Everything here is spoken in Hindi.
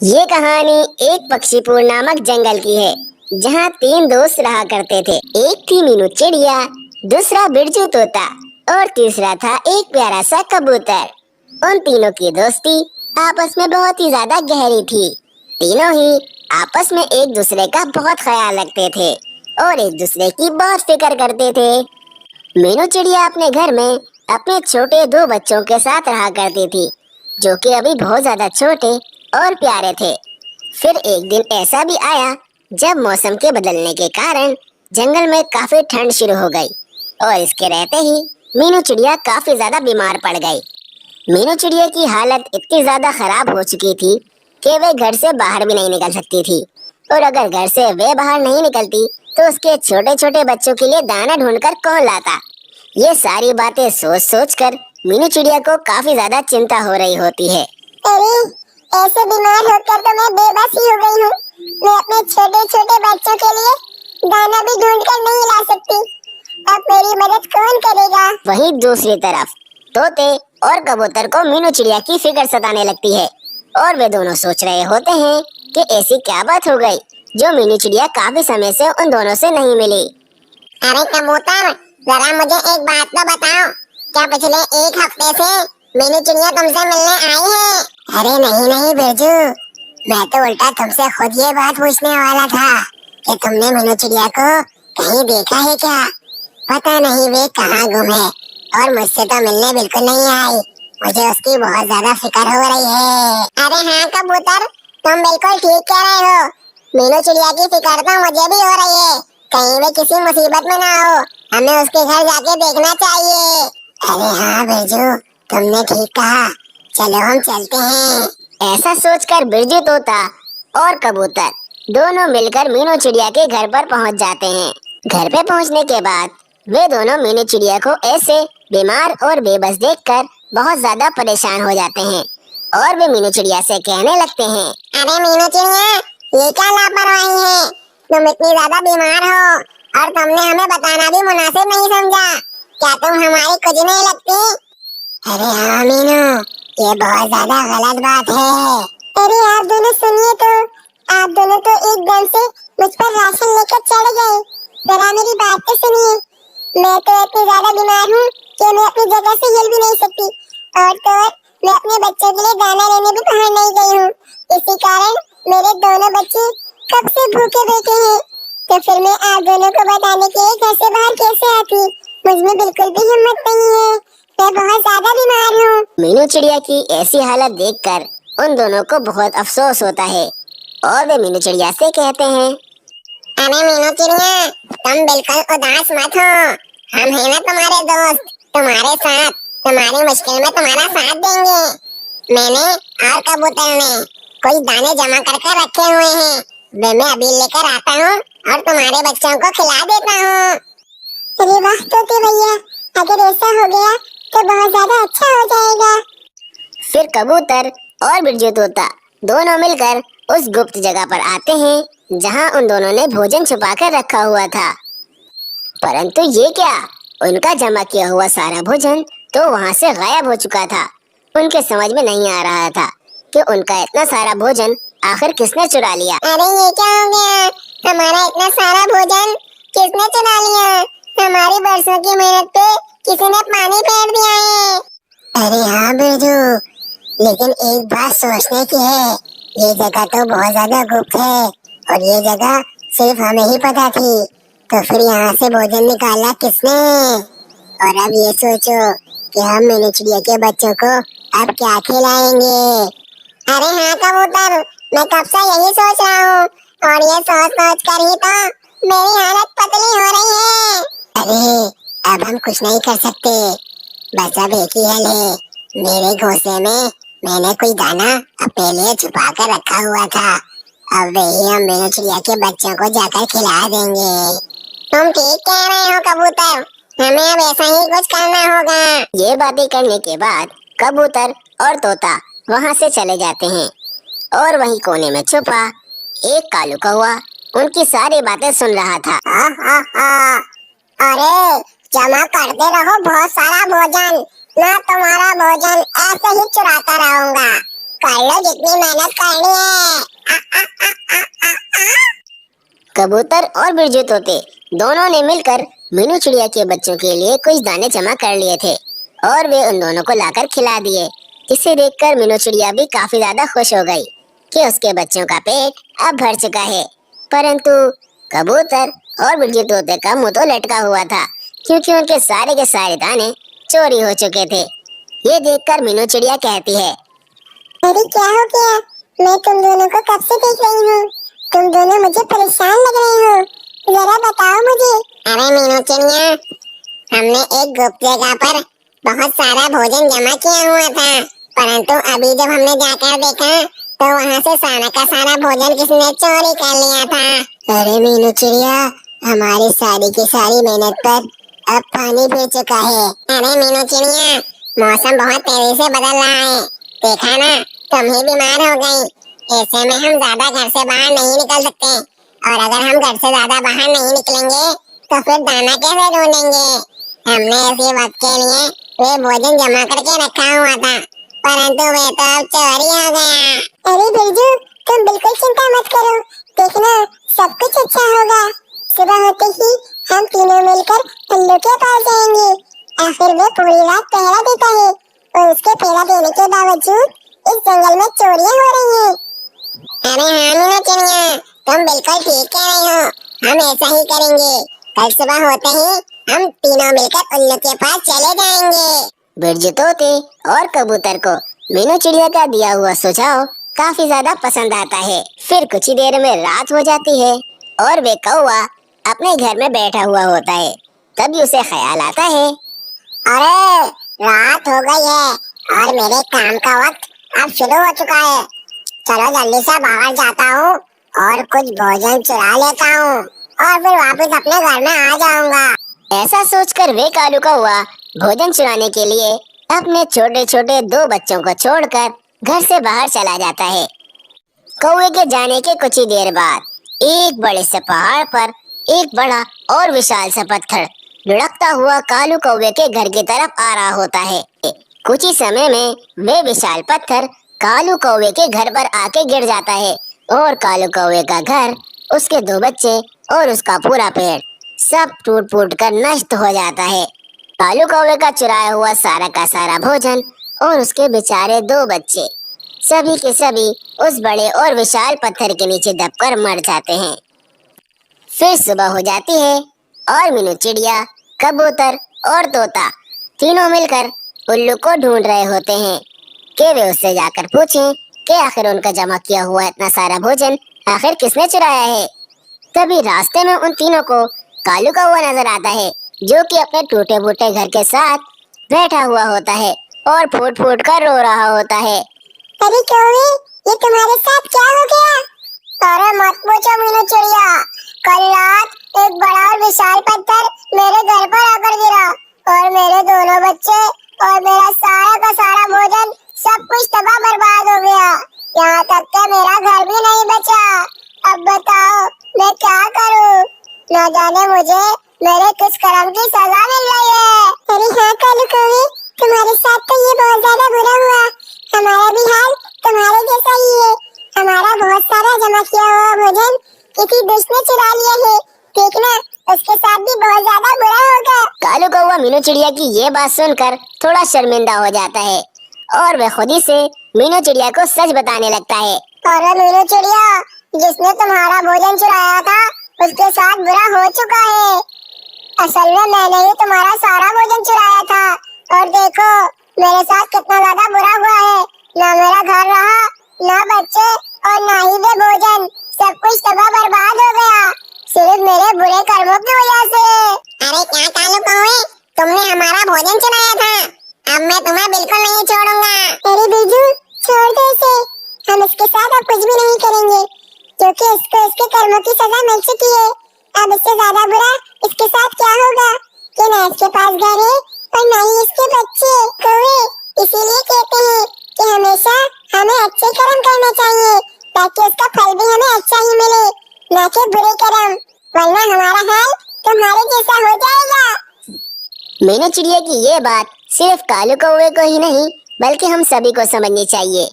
ये कहानी एक पक्षीपुर नामक जंगल की है, जहाँ तीन दोस्त रहा करते थे। एक थी मीनू चिड़िया, दूसरा बिरजू तोता और तीसरा था एक प्यारा सा कबूतर। उन तीनों की दोस्ती आपस में बहुत ही ज्यादा गहरी थी। तीनों ही आपस में एक दूसरे का बहुत ख्याल रखते थे और एक दूसरे की बहुत फिक्र करते थे। मीनू चिड़िया अपने घर में अपने छोटे दो बच्चों के साथ रहा करती थी, जो कि अभी बहुत ज्यादा छोटे और प्यारे थे। फिर एक दिन ऐसा भी आया जब मौसम के बदलने के कारण जंगल में काफी ठंड शुरू हो गई और इसके रहते ही मीनू चिड़िया काफी ज्यादा बीमार पड़ गई। मीनू चिड़िया की हालत इतनी ज्यादा खराब हो चुकी थी कि वे घर से बाहर भी नहीं निकल सकती थी, और अगर घर से वे बाहर नहीं निकलती तो उसके छोटे छोटे बच्चों के लिए दाना ढूंढकर कौन लाता। ये सारी बातें सोच सोच कर मीनू चिड़िया को काफी ज्यादा चिंता हो रही होती है। अरे, ऐसे बीमार होकर तो मैं बेबस ही हो गई हूँ। मैं अपने छोटे छोटे बच्चों के लिए दाना भी ढूंढ कर नहीं ला सकती। अब मेरी मदद कौन करेगा? वहीं दूसरी तरफ तोते और कबूतर को मीनू चिड़िया की फिक्र सताने लगती है और वे दोनों सोच रहे होते हैं कि ऐसी क्या बात हो गई जो मीनू चिड़िया काफी समय से उन दोनों से नहीं मिली। अरे कबूतर, जरा मुझे एक बात तो बताओ, क्या पिछले एक हफ्ते से मीनू चिड़िया तुमसे मिलने आई है? अरे नहीं नहीं बिरजू, मैं तो उल्टा तुमसे खुद ये बात पूछने वाला था कि तुमने मीनू चिड़िया को कहीं देखा है क्या? पता नहीं वे कहाँ गुम है, और मुझसे तो मिलने बिल्कुल नहीं आई। मुझे उसकी बहुत ज्यादा फिक्र हो रही है। अरे हाँ कबूतर, तुम बिल्कुल ठीक कह रहे हो। मीनू चिड़िया की फिक्र तो मुझे भी हो रही है। कहीं वे किसी मुसीबत में ना हो, हमें उसके घर जाके देखना चाहिए। अरे हाँ बिरजू, तुमने ठीक कहा, चलो हम चलते हैं। ऐसा सोचकर बिरजू तोता और कबूतर दोनों मिलकर मीनू चिड़िया के घर पर पहुंच जाते हैं। घर पे पहुंचने के बाद वे दोनों मीनू चिड़िया को ऐसे बीमार और बेबस देखकर बहुत ज्यादा परेशान हो जाते हैं और वे मीनू चिड़िया से कहने लगते हैं, अरे मीनू चिड़िया, ये क्या लापरवाही है? तुम इतनी ज्यादा बीमार हो और तुमने हमें बताना भी मुनासिब नहीं समझा। क्या तुम हमारी कुछ नहीं लगती? अरे हाँ मीनू, ये बहुत ज्यादा गलत बात है। अरे आप दोनों सुनिए तो, आप दोनों तो एकदम से मुझ पर राशन लेकर चढ़ गए। जरा मेरी बात तो सुनिए। मैं तो इतनी ज्यादा बीमार हूँ कि मैं अपनी जगह से हिल भी नहीं सकती, और तो और मैं अपने बच्चों के लिए दाना लेने भी बाहर नहीं गई हूँ। इसी कारण मेरे दोनों बच्चे कब से भूखे बैठे हैं। तो फिर मैं आप दोनों को बताने के लिए घर से बाहर कैसे आती? मुझ में बिल्कुल भी हिम्मत नहीं है। मैं बहुत ज्यादा बीमार हूँ। मीनू चिड़िया की ऐसी हालत देखकर उन दोनों को बहुत अफसोस होता है और वे मीनू चिड़िया से कहते हैं, अरे मीनू चिड़िया, तुम बिल्कुल उदास मत हो। हम हैं ना तुम्हारे दोस्त, तुम्हारे साथ तुम्हारी मुश्किल में तुम्हारा साथ देंगे। मैंने और कबूतर ने कुछ दाने जमा करके रखे हुए हैं, वे मैं अभी लेकर आता हूँ और तुम्हारे बच्चों को खिला देता हूँ। अरे वाह तोते भैया, अगर ऐसा हो गया तो बहुत ज्यादा अच्छा हो जाएगा। फिर कबूतर और बिरजू तोता दोनों मिलकर उस गुप्त जगह पर आते हैं जहां उन दोनों ने भोजन छुपा कर रखा हुआ था। परंतु ये क्या, उनका जमा किया हुआ सारा भोजन तो वहां से गायब हो चुका था। उनके समझ में नहीं आ रहा था कि उनका इतना सारा भोजन आखिर किसने चुरा लिया। अरे ये क्या हो गया? हमारा इतना सारा भोजन किसने चुरा लिया? हमारी बरसों की मेहनत पे किसी ने पानी फेर दिया है। अरे हाँ बिरजू, लेकिन एक बात सोचने की है, ये जगह तो बहुत ज्यादा गुप्त है और ये जगह सिर्फ हमें ही पता थी। तो फिर यहाँ से भोजन निकाला किसने? और अब ये सोचो कि हम मीनू चिड़िया के बच्चों को अब क्या खिलाएंगे। अरे हाँ कबूतर, मैं कब से यही सोच रहा हूँ, और ये सोच सोच कर ही तो मेरी हालत पतली हो रही है। अरे अब हम कुछ नहीं कर सकते, बस अब एक ही हल है। मेरे घोंसले में मैंने कोई दाना अपने लिए छुपा कर रखा हुआ था, अब वही हम मीनू चिड़िया के बच्चों को जाकर खिला देंगे। तुम ठीक कह रहे हो कबूतर, हमें अब ऐसा ही कुछ करना होगा। ये बातें करने के बाद कबूतर और तोता वहां से चले जाते हैं और वहीं कोने में छुपा एक कालू कौवा उनकी सारी बातें सुन रहा था। अरे जमा करते रहो बहुत सारा भोजन, मैं तुम्हारा भोजन ऐसे ही चुराता रहूंगा। कर लो जितनी मेहनत करनी है। कबूतर और बिरजू तोते दोनों ने मिलकर मीनू चिड़िया के बच्चों के लिए कुछ दाने जमा कर लिए थे और वे उन दोनों को लाकर खिला दिए, जिसे देखकर मीनू चिड़िया भी काफी ज्यादा खुश हो गई कि उसके बच्चों का पेट अब भर चुका है। परंतु कबूतर और बिरजू तोते का मुंह तो लटका हुआ था, क्योंकि उनके सारे के सारे दाने चोरी हो चुके थे। ये देखकर मीनू चिड़िया कहती है, अरे क्या हो गया? मैं तुम दोनों को कब से देख रही हूँ। तुम दोनों मुझे परेशान लग रहे हो, जरा बताओ मुझे। अरे मीनू चिड़िया, हमने एक गुप्त जगह पर बहुत सारा भोजन जमा किया हुआ था, परंतु अभी जब हमने जाकर देखा तो वहाँ से सारा का सारा भोजन किसने चोरी कर लिया था। अरे मीनू चिड़िया, हमारी सारी की सारी मेहनत पर अब पानी फिर चुका है। अरे मीनू चिड़िया, मौसम बहुत तेजी से बदल रहा है, देखा ना, तुम ही बीमार हो गई। ऐसे में हम ज्यादा घर से बाहर नहीं निकल सकते, और अगर हम घर से ज्यादा बाहर नहीं निकलेंगे तो फिर दाना कैसे ढूंढेंगे। हमने इसी वक्त के लिए वे भोजन जमा करके रखा हुआ था, परंतु वे तो अब चोरी हो गया। अरे बिरजू, तुम बिल्कुल चिंता मत करो, देखना सब कुछ अच्छा होगा। सुबह होते ही हम तीनों मिलकर उल्लू के पास जाएंगे। आखिर वो पूरी रात पहरा देता है और उसके पहरा देने के बावजूद इस जंगल में चोरियां हो रही हैं। अरे हाँ मीनू चिड़िया, तुम बिल्कुल ठीक कह रही हो, हम ऐसा ही करेंगे। कल सुबह होते ही हम तीनों मिलकर उल्लू के पास चले जाएंगे। बिरजू तोते और कबूतर को मीनू चिड़िया का दिया हुआ सुझाव काफी ज्यादा पसंद आता है। फिर कुछ ही देर में रात हो जाती है और वे कौवा अपने घर में बैठा हुआ होता है। तभी उसे ख्याल आता है, अरे रात हो गई है और मेरे काम का वक्त अब शुरू हो चुका है। चलो जल्दी से बाहर जाता हूँ और कुछ भोजन चुरा लेता हूँ और फिर वापस अपने घर में आ जाऊंगा। ऐसा सोचकर वे कालू कौवा भोजन चुराने के लिए अपने छोटे छोटे दो बच्चों को छोड़कर घर से बाहर चला जाता है। कौवे के जाने के कुछ ही देर बाद एक बड़े से पहाड़ पर एक बड़ा और विशाल सा पत्थर लुढ़कता हुआ कालू कौवे के घर की तरफ आ रहा होता है। कुछ ही समय में वे विशाल पत्थर कालू कौवे के घर पर आके गिर जाता है और कालू कौवे का घर, उसके दो बच्चे और उसका पूरा पेड़ सब टूट फूट कर नष्ट हो जाता है। कालू कौवे का चुराया हुआ सारा का सारा भोजन और उसके बेचारे दो बच्चे सभी के सभी उस बड़े और विशाल पत्थर के नीचे दबकर मर जाते हैं। फिर सुबह हो जाती है और मीनू चिड़िया, कबूतर और तोता तीनों मिलकर उल्लू को ढूंढ रहे होते हैं कि वे उससे जाकर पूछें कि आखिर उनका जमा किया हुआ इतना सारा भोजन आखिर किसने चुराया है। तभी रास्ते में उन तीनों को कालू कौवा नजर आता है, जो कि अपने टूटे फूटे घर के साथ बैठा हुआ होता है और फूट फूट कर रो रहा होता है। अरे कौवे, ये तुम्हारे साथ क्या हो गया? अरे मत पूछो मीनू चिड़िया, कल रात एक बड़ा और विशाल पत्थर मेरे घर पर आकर गिरा और मेरे दोनों बच्चे और मेरा सारा का सारा भोजन सब कुछ तबाह बर्बाद हो गया। यहाँ तक कि मेरा घर भी नहीं बचा। अब बताओ मैं क्या करूँ? न जाने मुझे मेरे किस कर्म की सजा मिल रही है। अरे हाँ कालू कौवे, तुम्हारे साथ तो ये बहुत ज्यादा बुरा हुआ। हमारा भी हाल तुम्हारे जैसा ही है। हमारा बहुत सारा जमा किया हुआ भोजन किसी दुष्ट ने चुरा लिया है। देखना उसके साथ भी बहुत ज्यादा बुरा होगा। कालू कौवा मीनू चिड़िया की ये बात सुनकर थोड़ा शर्मिंदा हो जाता है और वह खुद ही से मीनू चिड़िया को सच बताने लगता है। अरे मीनू चिड़िया, जिसने तुम्हारा भोजन चुराया था उसके साथ बुरा हो चुका है। असल में मैंने ही तुम्हारा सारा भोजन चुराया था और देखो मेरे साथ कितना ज्यादा बुरा हुआ है। ना मेरा घर रहा, ना बच्चे और ना ही वे भोजन, सब कुछ तबाह बर्बाद हो गया सिर्फ मेरे बुरे कर्मों की वजह से। अरे क्या कालू कौवे, तुमने हमारा भोजन चुराया था, अब मैं तुम्हें बिल्कुल नहीं छोड़ूंगा। अरे बिरजू, छोड़ दो इसे, हम इसके साथ अब कुछ भी नहीं करेंगे क्योंकि इसको इसके कर्मों की सजा मिल चुकी है। अब इससे ज्यादा बुरा इसके साथ क्या होगा कि ना इसके पास घर है और ना ही इसके बच्चे। कौवे, इसीलिए कहते हैं कि हमेशा हमें अच्छे कर्म करने चाहिए ताकि उसका फल भी हमें अच्छा ही मिले, ना कि बुरे कर्म, वरना हमारा हाल तुम्हारे जैसा हो जाएगा। मीनू चिड़िया की ये बात सिर्फ कालू कौवे को ही नहीं बल्कि हम सभी को समझनी चाहिए।